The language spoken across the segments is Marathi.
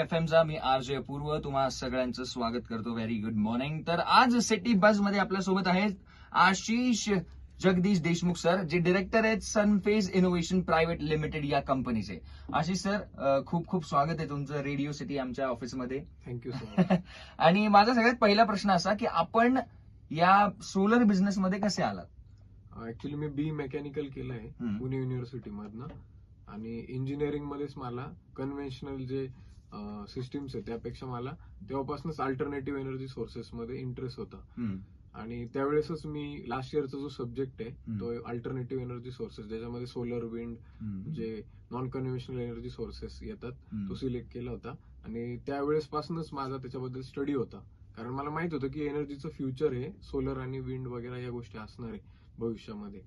FM चा मी आरजे अपूर्व तुम्हा सगळ्यांचं स्वागत करतो. Very good morning. तर आज सिटी बस मध्ये आपल्या सोबत आहेत आशिष जगदीश देशमुख सर, जे डायरेक्टर आहेत सनफेज इनोव्हेशन प्रायव्हेट लिमिटेड या कंपनीचे. आशिष सर, खूप खूप स्वागत आहे तुमचं रेडिओ सिटी आमच्या ऑफिसमध्ये. Thank you sir. आणि माझा सगळ्यात पहिला प्रश्न असा की आपण या सोलर बिझनेस मध्ये कसे आलात? ऍक्च्युली मी बी मेकॅनिकल केलंय पुणे युनिव्हर्सिटी मधनं, आणि इंजिनिअरिंग मध्येच मला कन्व्हेन्शनल जे सिस्टीम्स आहेत त्यापेक्षा मला तेव्हापासूनच अल्टरनेटिव्ह एनर्जी सोर्सेस मध्ये इंटरेस्ट होता. आणि त्यावेळेसच मी लास्ट इयरचा जो सब्जेक्ट आहे तो अल्टरनेटिव्ह एनर्जी सोर्सेस, ज्याच्यामध्ये सोलर, विंड, जे नॉन कन्व्हेन्शनल एनर्जी सोर्सेस येतात, तो सिलेक्ट केला होता. आणि त्यावेळेसपासूनच माझा त्याच्याबद्दल स्टडी होता, कारण मला माहित होतं की एनर्जीचं फ्युचर हे सोलर आणि विंड वगैरे या गोष्टी असणार आहे भविष्यामध्ये.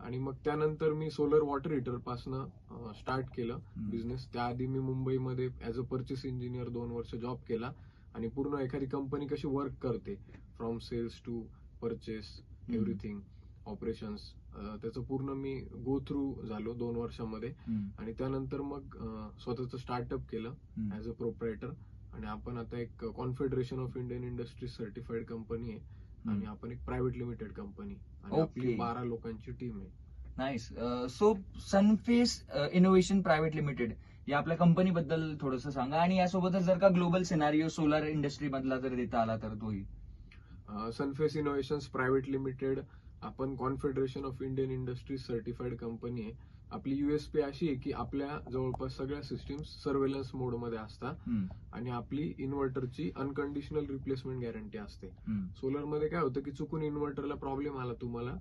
आणि मग त्यानंतर मी सोलर वॉटर हीटर पासनं स्टार्ट केलं बिझनेस. त्याआधी मी मुंबईमध्ये ऍज अ परचेस इंजिनियर 2 वर्ष जॉब केला, आणि पूर्ण एखादी कंपनी कशी वर्क करते from sales to purchase, everything, operations, त्याचं पूर्ण मी गो थ्रू झालो 2 वर्षामध्ये. आणि त्यानंतर मग स्वतःचं स्टार्टअप केलं ऍज अ प्रोप्रायटर. आणि आपण आता एक confederation of Indian industry certified company आहे, आणि आपण एक प्रायव्हेट लिमिटेड कंपनी, आणि आपली 12 लोकांची टीम आहे. Nice. So Sunface innovation private limited या आपल्या कंपनी बद्दल थोडंसं सांगा, आणि यासोबतच जर का ग्लोबल सिनारिओ सोलर इंडस्ट्री मधला जर देता आला तर तोही. सनफेस इनोव्हेशन्स प्रायव्हेट लिमिटेड आपण confederation of Indian industry certified company आहे. आपली युएसपी अशी आहे की आपल्या जवळपास सगळ्या सिस्टीम्स सर्वेलन्स मोडमध्ये असतात, आणि आपली इन्व्हर्टरची अनकंडिशनल रिप्लेसमेंट गॅरंटी असते. सोलरमध्ये काय होतं की चुकून इन्व्हर्टरला प्रॉब्लेम आला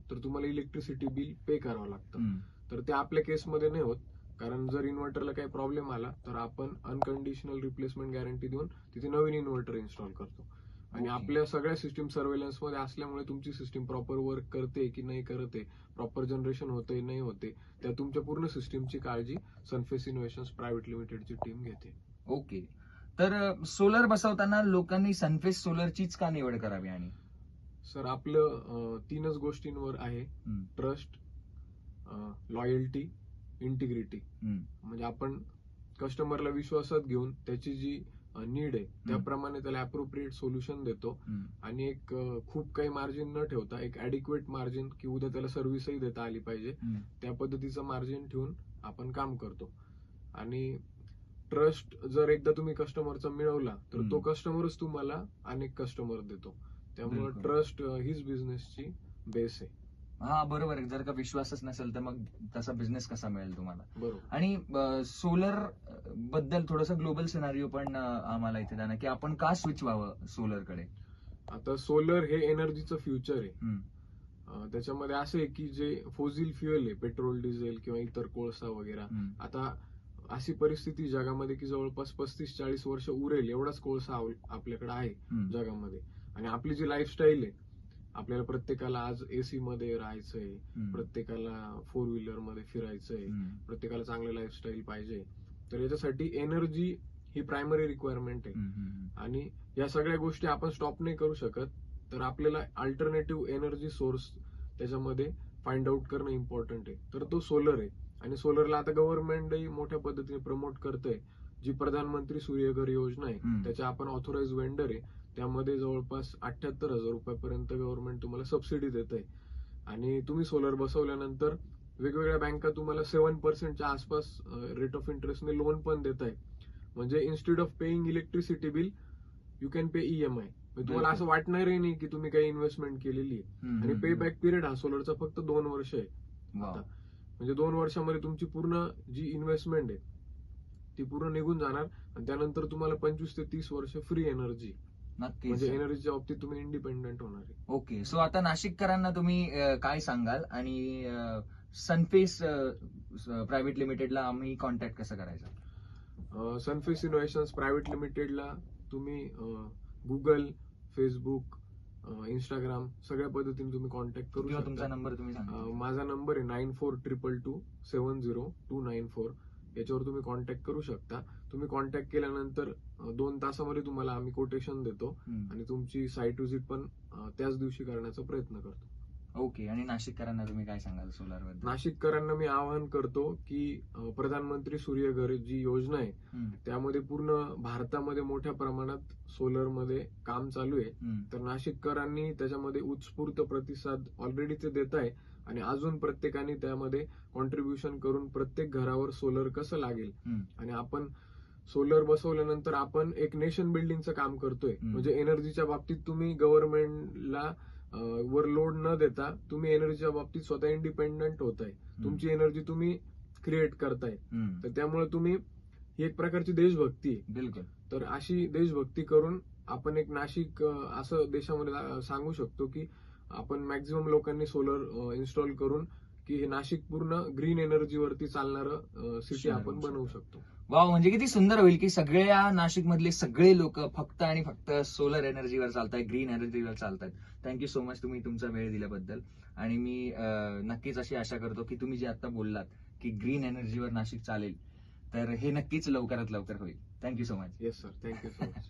तर तुम्हाला इलेक्ट्रिसिटी बिल पे करावं लागतं. तर ते आपल्या केसमध्ये नाही होत, कारण जर इन्व्हर्टरला काही प्रॉब्लेम आला तर आपण अनकंडिशनल रिप्लेसमेंट गॅरंटी देऊन तिथे नवीन इन्व्हर्टर इन्स्टॉल करतो. आणि आपल्या सगळ्या सिस्टीम सर्वेलन्स मध्ये असल्यामुळे तुमची सिस्टीम प्रॉपर वर्क करते की नाही करते, प्रॉपर जनरेशन होते नाही होते, त्या तुमच्या पूर्ण सिस्टीमची काळजी सनफेस इनोव्हेशन्स प्रायव्हेट लिमिटेडची टीम घेते. ओके. तर सोलर बसवताना लोकांनी सनफेस सोलरचीच का निवड करावी? आणि सर, आपलं 3च गोष्टींवर आहे: ट्रस्ट, लॉयल्टी, इंटिग्रिटी. म्हणजे आपण कस्टमरला विश्वासात घेऊन त्याची जी नीड आहे त्याप्रमाणे त्याला अप्रोप्रिएट सोल्युशन देतो, आणि एक खूप काही मार्जिन न ठेवता एक ऍडिक्वेट मार्जिन, की उद्या त्याला सर्व्हिसही देता आली पाहिजे, त्या पद्धतीचं मार्जिन ठेवून आपण काम करतो. आणि ट्रस्ट जर एकदा तुम्ही कस्टमरचा मिळवला तर तो कस्टमरच तुम्हाला अनेक कस्टमर देतो. त्यामुळे ट्रस्ट हीच बिझनेसची बेस आहे. हा, बरोबर आहे. जर का विश्वासच नसेल तर मग तसा बिझनेस कसा मिळेल तुम्हाला? बरोबर. आणि सोलर बद्दल थोडंसं ग्लोबल सिनारिओ पण आम्हाला इथे द्या ना, की आपण का स्विच व्हावं सोलरकडे? आता सोलर हे एनर्जीचं फ्युचर आहे. त्याच्यामध्ये असं आहे की जे फॉसिल फ्युएल आहे, पेट्रोल, डिझेल किंवा इतर कोळसा वगैरे, आता अशी परिस्थिती जगामध्ये की जवळपास 35-40 वर्ष उरेल एवढाच कोळसा आपल्याकडे आहे जगामध्ये. आणि आपली जी लाईफस्टाईल आहे, आपल्याला प्रत्येकाला आज एसी मध्ये राहायचंय, प्रत्येकाला 4 व्हीलर मध्ये फिरायचंय, प्रत्येकाला चांगलं लाईफस्टाईल पाहिजे. तर याच्यासाठी एनर्जी ही प्रायमरी रिक्वायरमेंट आहे. आणि या सगळ्या गोष्टी आपण स्टॉप नाही करू शकत, तर आपल्याला अल्टरनेटिव्ह एनर्जी सोर्स त्याच्यामध्ये फाइंड आउट करणं इम्पॉर्टंट आहे. तर तो सोलर आहे. आणि सोलरला आता गव्हर्नमेंटही मोठ्या पद्धतीने प्रमोट करतंय. जी प्रधानमंत्री सूर्यघर योजना आहे त्याच्या आपण ऑथोराइज वेंडर आहे. त्यामध्ये जवळपास 78,000 रुपयापर्यंत गव्हर्नमेंट तुम्हाला सबसिडी देत आहे. आणि तुम्ही सोलर बसवल्यानंतर वेगवेगळ्या बँका तुम्हाला 7% आसपास रेट ऑफ इंटरेस्टने लोन पण देत आहे. म्हणजे instead of paying electricity bill you can pay EMI. तुम्हाला असं वाटणारही नाही की तुम्ही काही इन्व्हेस्टमेंट केलेली आहे. आणि पे बॅक पिरियड हा सोलरचा फक्त 2 वर्ष आहे. म्हणजे 2 वर्षामध्ये तुमची पूर्ण जी इन्व्हेस्टमेंट आहे ती पूर्ण निघून जाणार, आणि त्यानंतर तुम्हाला 25 ते 30 वर्ष फ्री एनर्जी, म्हणजे एनर्जीच्या बाबतीत तुम्ही इंडिपेंडेंट होणार आहे. ओके. सो आता नाशिककरांना तुम्ही काय सांगाल, आणि सनफेस प्रायव्हेट लिमिटेडला आम्ही कॉन्टॅक्ट कसं करायचं? सनफेस इनोव्हेशन्स प्रायव्हेट लिमिटेडला तुम्ही गुगल, फेसबुक, इंस्टाग्राम सगळ्या पद्धतीने तुम्ही कॉन्टॅक्ट करू शकता. तुमचा नंबर तुम्ही सांगा. माझा नंबर आहे 9422270294. याच्यावर तुम्ही कॉन्टॅक्ट करू शकता. तुम्ही कॉन्टॅक्ट केल्यानंतर 2 तासामध्ये तुम्हाला आम्ही कोटेशन देतो, आणि तुमची साईट व्हिजिट पण त्याच दिवशी करण्याचा प्रयत्न करतो. ओके. आणि नाशिककरांना तुम्ही काय सांगाल सोलार बद्दल? नाशिककरांना मी आवाहन करतो की प्रधानमंत्री सूर्यघर जी योजना आहे त्यामध्ये पूर्ण भारतामध्ये मोठ्या प्रमाणात सोलर मध्ये काम चालू आहे. तर नाशिककरांनी त्याच्यामध्ये उत्स्फूर्त प्रतिसाद ऑलरेडी ते देत आहे आणि अजून प्रत्येकाने त्यामध्ये कॉन्ट्रीब्युशन करून प्रत्येक घरावर सोलर कसं लागेल आणि आपण सोलर बसवल्यानंतर आपण एक नेशन बिल्डिंगचं काम करतोय. म्हणजे एनर्जीच्या बाबतीत तुम्ही गव्हर्नमेंटला वर लोड न देता तुम्ही एनर्जीच्या बाबतीत स्वतः इंडिपेंडंट होताय. तुमची एनर्जी तुम्ही क्रिएट करताय. तर त्यामुळे तुम्ही ही एक प्रकारची देशभक्ती आहे. बिलकुल. तर अशी देशभक्ती करून आपण एक नाशिक असं देशामध्ये सांगू शकतो की आपण मॅक्झिमम लोकांनी सोलर इन्स्टॉल करून की हे नाशिक पूर्ण ग्रीन एनर्जीवरती चालणारं सिटी आपण बनवू शकतो. वाव, म्हणजे किती सुंदर होईल की सगळ्या नाशिक मधले सगळे लोक फक्त आणि फक्त सोलर एनर्जीवर चालतात, ग्रीन एनर्जीवर चालतात. थँक्यू सो मच तुम्ही तुमचा वेळ दिल्याबद्दल. आणि मी नक्कीच अशी आशा करतो की तुम्ही जे आता बोललात की ग्रीन एनर्जीवर नाशिक चालेल, तर हे नक्कीच लवकरात लवकर होईल. Thank you so much. Yes sir, thank you so much.